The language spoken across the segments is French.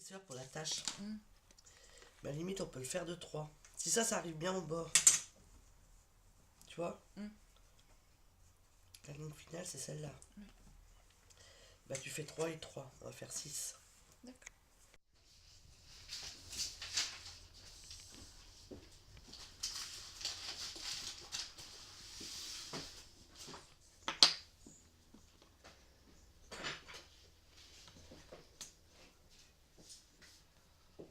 l'épaisseur pour la tâche. Bah, limite, on peut le faire de 3. Si ça arrive bien au bord. Tu vois. La ligne finale, c'est celle-là. Bah, tu fais 3 et 3. On va faire 6. D'accord.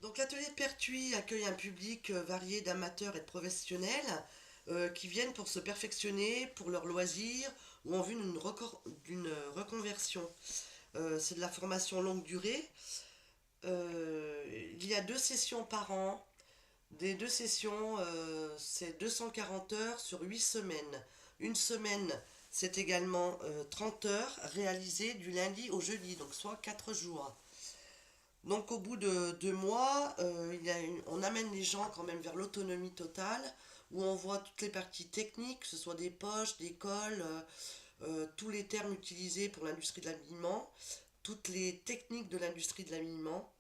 Donc l'atelier de Pertuis accueille un public varié d'amateurs et de professionnels qui viennent pour se perfectionner, pour leurs loisirs ou en vue d'une reconversion. C'est de la formation longue durée. Il y a 2 sessions par an. Des 2 sessions, c'est 240 heures sur 8 semaines. Une semaine, c'est également 30 heures réalisées du lundi au jeudi, donc soit 4 jours. Donc au bout de 2 mois, on amène les gens quand même vers l'autonomie totale, où on voit toutes les parties techniques, que ce soit des poches, des cols, tous les termes utilisés pour l'industrie de l'habillement, toutes les techniques de l'industrie de l'habillement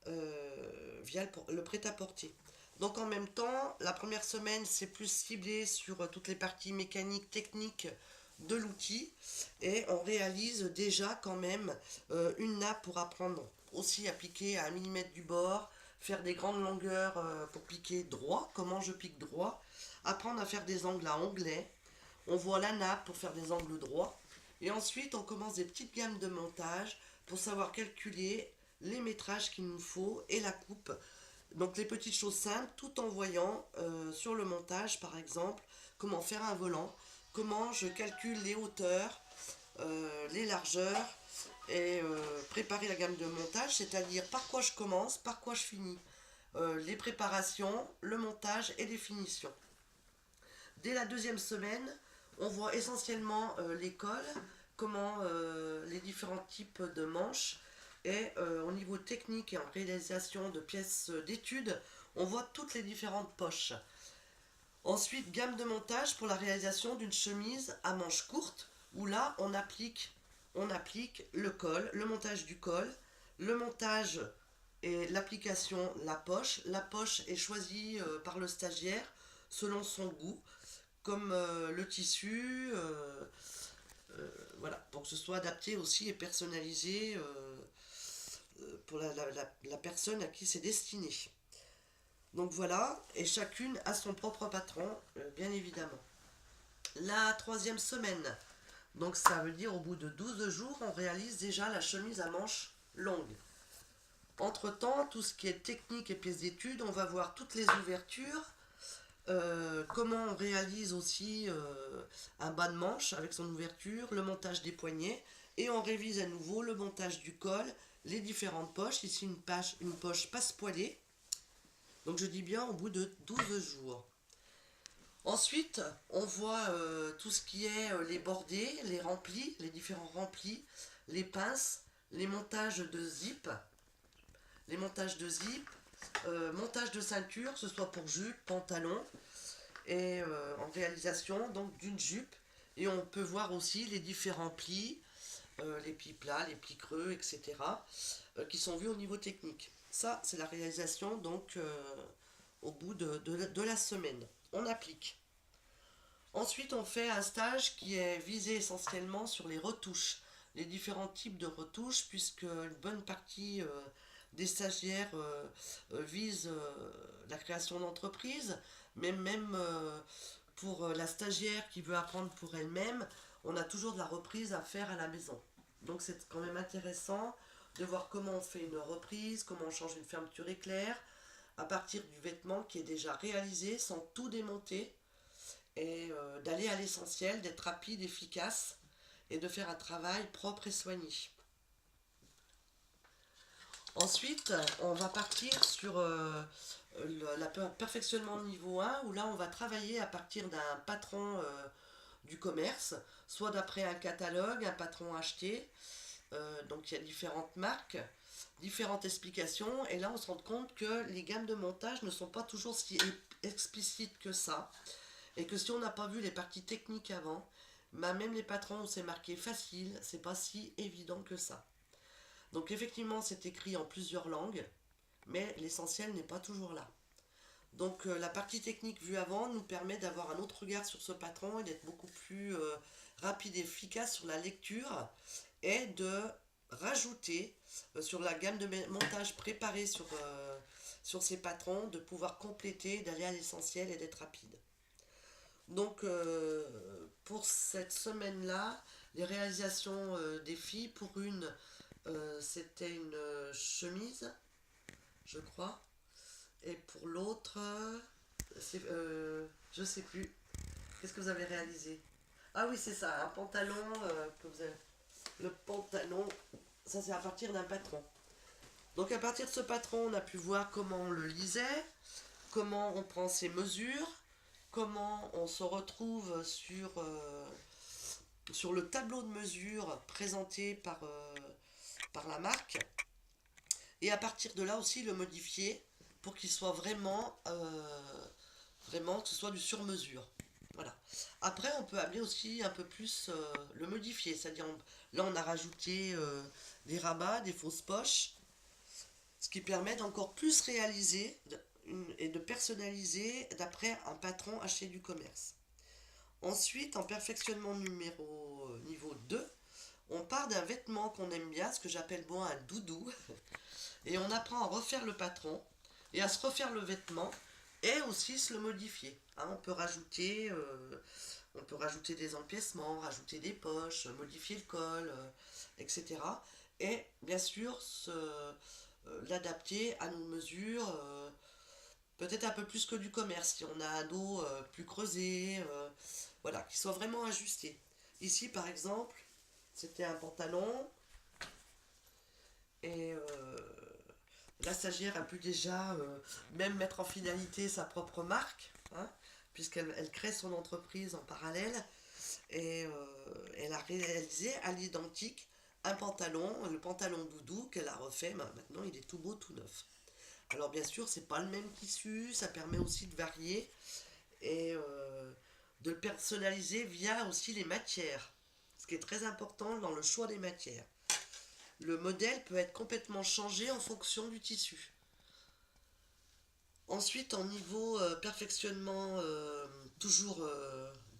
via le prêt-à-porter. Donc en même temps, la première semaine, c'est plus ciblé sur toutes les parties mécaniques, techniques de l'outil, et on réalise déjà quand même une nappe pour apprendre aussi à piquer à 1 millimètre du bord, faire des grandes longueurs pour piquer droit, comment je pique droit, apprendre à faire des angles à onglets, on voit la nappe pour faire des angles droits, et ensuite on commence des petites gammes de montage pour savoir calculer les métrages qu'il nous faut et la coupe. Donc les petites choses simples, tout en voyant sur le montage par exemple comment faire un volant, comment je calcule les hauteurs, les largeurs et préparer la gamme de montage, c'est-à-dire par quoi je commence, par quoi je finis. Les préparations, le montage et les finitions. Dès la 2e semaine, on voit essentiellement les cols, comment les différents types de manches, et au niveau technique et en réalisation de pièces d'études, on voit toutes les différentes poches. Ensuite, gamme de montage pour la réalisation d'une chemise à manches courtes, où là on applique le col, le montage du col, le montage et l'application la poche. La poche est choisie par le stagiaire selon son goût, comme le tissu, voilà, pour que ce soit adapté aussi et personnalisé pour la personne à qui c'est destiné. Donc voilà, et chacune a son propre patron, bien évidemment. La 3e semaine, donc ça veut dire au bout de 12 jours, on réalise déjà la chemise à manches longues. Entre-temps, tout ce qui est technique et pièces d'études, on va voir toutes les ouvertures, comment on réalise aussi un bas de manche avec son ouverture, le montage des poignets, et on révise à nouveau le montage du col, les différentes poches. Ici une poche passe-poilée, donc je dis bien au bout de 12 jours. Ensuite, on voit tout ce qui est les bordés, les remplis, les différents remplis, les pinces, les montages de zip, montage de ceinture, que ce soit pour jupe, pantalon, et en réalisation donc d'une jupe. Et on peut voir aussi les différents plis, les plis plats, les plis creux, etc., qui sont vus au niveau technique. Ça, c'est la réalisation donc au bout de la semaine. On applique. Ensuite, on fait un stage qui est visé essentiellement sur les retouches, les différents types de retouches, puisque une bonne partie des stagiaires visent la création d'entreprise, mais même pour la stagiaire qui veut apprendre pour elle-même, on a toujours de la reprise à faire à la maison. Donc c'est quand même intéressant de voir comment on fait une reprise, comment on change une fermeture éclair, à partir du vêtement qui est déjà réalisé sans tout démonter, et d'aller à l'essentiel, d'être rapide, efficace et de faire un travail propre et soigné. Ensuite, on va partir sur le perfectionnement niveau 1, où là on va travailler à partir d'un patron du commerce, soit d'après un catalogue, un patron acheté. Donc il y a différentes marques, différentes explications, et là on se rend compte que les gammes de montage ne sont pas toujours si explicites que ça, et que si on n'a pas vu les parties techniques avant, bah même les patrons où c'est marqué facile, c'est pas si évident que ça. Donc effectivement, c'est écrit en plusieurs langues, mais l'essentiel n'est pas toujours là. Donc la partie technique vue avant nous permet d'avoir un autre regard sur ce patron et d'être beaucoup plus rapide et efficace sur la lecture et de rajouter sur la gamme de montage préparée sur ces patrons, de pouvoir compléter, d'aller à l'essentiel et d'être rapide. Donc pour cette semaine-là, les réalisations des filles, pour une, c'était une chemise, je crois, et pour l'autre, je sais plus. Qu'est-ce que vous avez réalisé? Ah oui, c'est ça, un pantalon que vous avez. Le pantalon, ça c'est à partir d'un patron. Donc à partir de ce patron, on a pu voir comment on le lisait, comment on prend ses mesures, comment on se retrouve sur le tableau de mesure présenté par la marque, et à partir de là aussi le modifier pour qu'il soit vraiment que ce soit du sur-mesure. Voilà. Après, on peut amener aussi un peu plus le modifier, c'est-à-dire là on a rajouté des rabats, des fausses poches, ce qui permet d'encore plus réaliser et de personnaliser d'après un patron acheté du commerce. Ensuite, en perfectionnement niveau 2, on part d'un vêtement qu'on aime bien, ce que j'appelle moi un doudou, et on apprend à refaire le patron et à se refaire le vêtement et aussi se le modifier. Hein, on peut rajouter des empiècements, rajouter des poches, modifier le col, etc. Et bien sûr, l'adapter à nos mesures, peut-être un peu plus que du commerce, si on a un dos plus creusé, voilà, qui soit vraiment ajusté. Ici, par exemple, c'était un pantalon, et la stagiaire a pu déjà même mettre en finalité sa propre marque, hein, puisqu'elle crée son entreprise en parallèle, et elle a réalisé à l'identique un pantalon, le pantalon doudou qu'elle a refait. Maintenant il est tout beau, tout neuf. Alors bien sûr, c'est pas le même tissu, ça permet aussi de varier et de le personnaliser via aussi les matières, ce qui est très important dans le choix des matières. Le modèle peut être complètement changé en fonction du tissu. Ensuite, en niveau perfectionnement toujours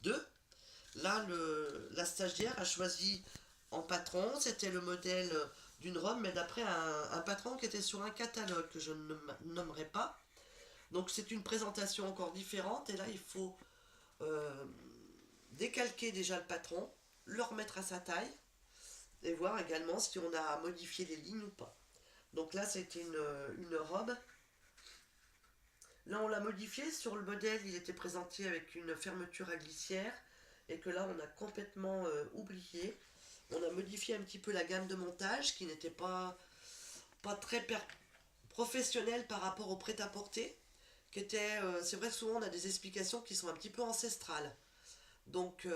2, là la stagiaire a choisi en patron, c'était le modèle d'une robe, mais d'après un patron qui était sur un catalogue que je ne nommerai pas. Donc c'est une présentation encore différente, et là il faut euh, décalquer déjà le patron, le remettre à sa taille, et voir également si on a modifié les lignes ou pas. Donc là c'était une robe. Là on l'a modifié, sur le modèle il était présenté avec une fermeture à glissière, et que là on a complètement oublié. On a modifié un petit peu la gamme de montage qui n'était pas très professionnelle par rapport au prêt-à-porter. C'est vrai que souvent on a des explications qui sont un petit peu ancestrales. Donc,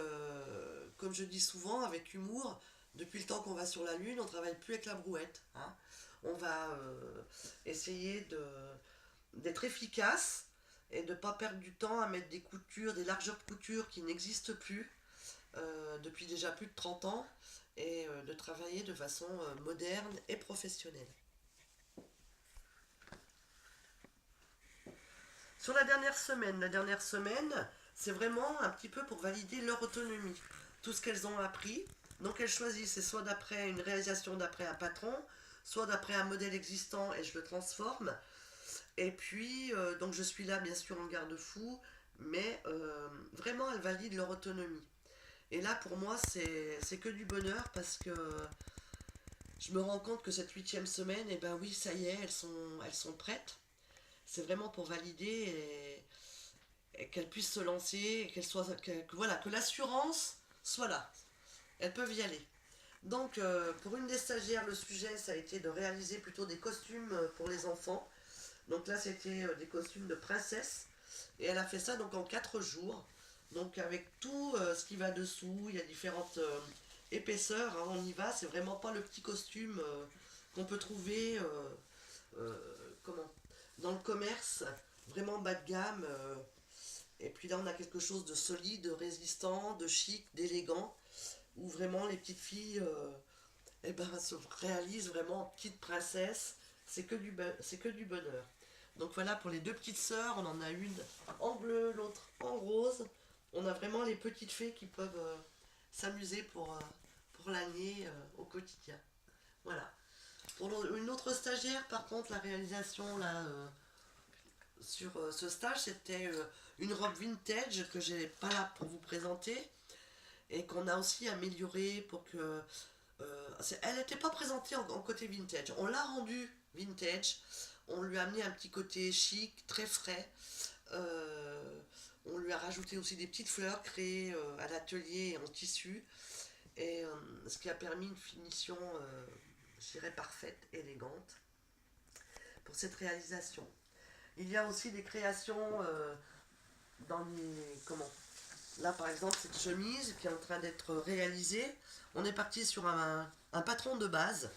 comme je dis souvent, avec humour, depuis le temps qu'on va sur la Lune, on ne travaille plus avec la brouette. Hein. On va essayer d'être efficace et de ne pas perdre du temps à mettre des coutures, des largeurs de couture qui n'existent plus depuis déjà plus de 30 ans, et de travailler de façon moderne et professionnelle. Sur la dernière semaine, c'est vraiment un petit peu pour valider leur autonomie, tout ce qu'elles ont appris. Donc elles choisissent, c'est soit d'après une réalisation d'après un patron, soit d'après un modèle existant et je le transforme. Et puis, donc je suis là bien sûr en garde-fou, mais vraiment elles valident leur autonomie. Et là pour moi c'est que du bonheur, parce que je me rends compte que cette huitième semaine, et ben oui, ça y est, elles sont prêtes. C'est vraiment pour valider, et qu'elles puissent se lancer, et voilà, que l'assurance soit là. Elles peuvent y aller. Donc, pour une des stagiaires, le sujet, ça a été de réaliser plutôt des costumes pour les enfants. Donc là, c'était des costumes de princesse. Et elle a fait ça donc en 4 jours. Donc avec tout ce qui va dessous, il y a différentes épaisseurs. Hein, on y va, c'est vraiment pas le petit costume qu'on peut trouver comment, dans le commerce, vraiment bas de gamme. Et puis là, on a quelque chose de solide, de résistant, de chic, d'élégant, où vraiment les petites filles et ben, se réalise vraiment en petite princesse. C'est que du bonheur. Donc voilà, pour les deux petites sœurs, on en a une en bleu, l'autre en rose. On a vraiment les petites fées qui peuvent s'amuser pour l'année au quotidien. Voilà. Une autre stagiaire, par contre, la réalisation là, sur ce stage, c'était une robe vintage que j'ai pas là pour vous présenter et qu'on a aussi améliorée pour que. Elle n'était pas présentée en côté vintage. On l'a rendue vintage. On lui a amené un petit côté chic, très frais. Euh, on lui a rajouté aussi des petites fleurs créées à l'atelier en tissu. Et ce qui a permis une finition, je dirais, parfaite, élégante pour cette réalisation. Il y a aussi des créations dans les. Comment Là, par exemple, cette chemise qui est en train d'être réalisée, on est parti sur un patron de base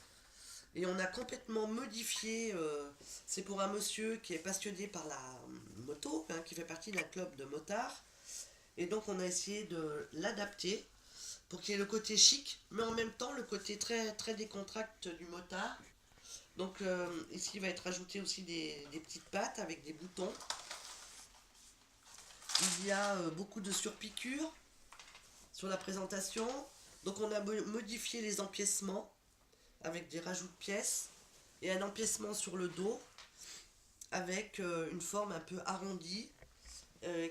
et on a complètement modifié. C'est pour un monsieur qui est passionné par la moto, hein, qui fait partie d'un club de motards. Et donc, on a essayé de l'adapter pour qu'il y ait le côté chic, mais en même temps le côté très, très décontracté du motard. Donc, ici, il va être ajouté aussi des petites pattes avec des boutons. Il y a beaucoup de surpiqûres sur la présentation. Donc on a modifié les empiècements avec des rajouts de pièces et un empiècement sur le dos avec une forme un peu arrondie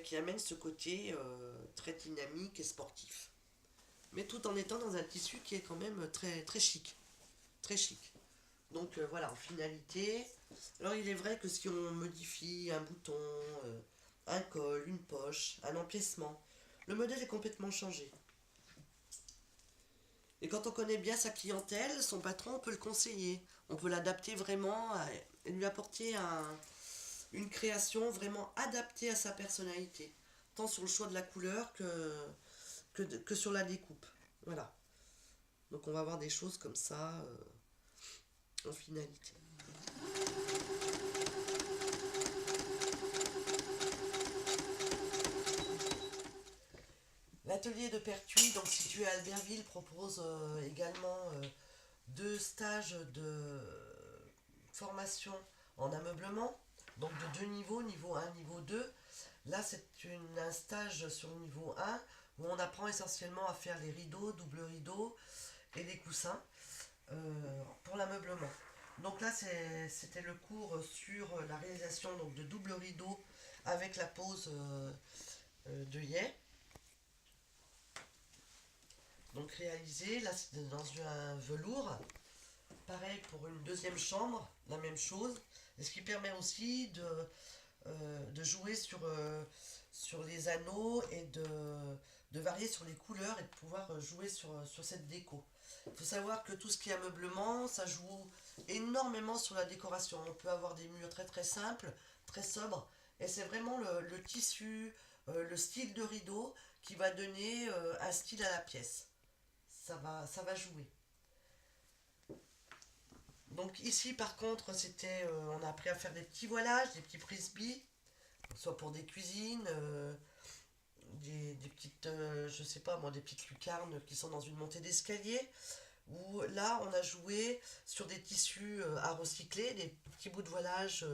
qui amène ce côté très dynamique et sportif. Mais tout en étant dans un tissu qui est quand même très, très chic. Très chic. Donc voilà, en finalité. Alors il est vrai que si on modifie un bouton, un col, une poche, un empiècement, le modèle est complètement changé. Et quand on connaît bien sa clientèle, son patron, on peut le conseiller. On peut l'adapter vraiment et lui apporter une création vraiment adaptée à sa personnalité. Tant sur le choix de la couleur que sur la découpe. Voilà. Donc on va avoir des choses comme ça en finalité. L'atelier de Pertuis, donc situé à Albertville, propose également deux stages de formation en ameublement, donc de deux niveaux, niveau 1, niveau 2. Là, c'est un stage sur le niveau 1 où on apprend essentiellement à faire les rideaux, double rideaux et les coussins pour l'ameublement. Donc là, c'était le cours sur la réalisation donc, de double rideaux avec la pose d'œillet. Donc réalisé, là c'est dans un velours. Pareil pour une deuxième chambre, la même chose. Et ce qui permet aussi de jouer sur les anneaux et de varier sur les couleurs et de pouvoir jouer sur cette déco. Il faut savoir que tout ce qui est ameublement, ça joue énormément sur la décoration. On peut avoir des murs très très simples, très sobres, et c'est vraiment le tissu, le style de rideau qui va donner un style à la pièce. Ça va jouer. Donc ici par contre on a appris à faire des petits voilages, des petits frisbees, soit pour des cuisines, des petites, je sais pas moi, des petites lucarnes qui sont dans une montée d'escalier. Où là on a joué sur des tissus à recycler, des petits bouts de voilage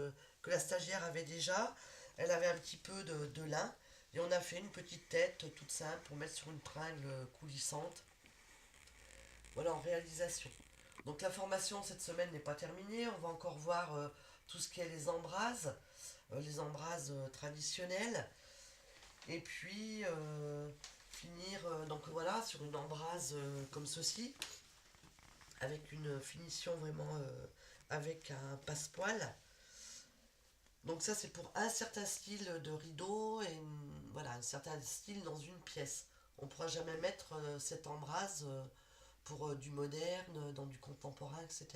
que la stagiaire avait déjà. Elle avait un petit peu de lin et on a fait une petite tête toute simple pour mettre sur une tringle coulissante. Voilà en réalisation. Donc la formation cette semaine n'est pas terminée, on va encore voir tout ce qui est les embrases traditionnelles, et puis finir donc voilà sur une embrase comme ceci, avec une finition vraiment avec un passepoil. Donc ça c'est pour un certain style de rideau et voilà, un certain style dans une pièce. On ne pourra jamais mettre cette embrase pour du moderne, dans du contemporain, etc.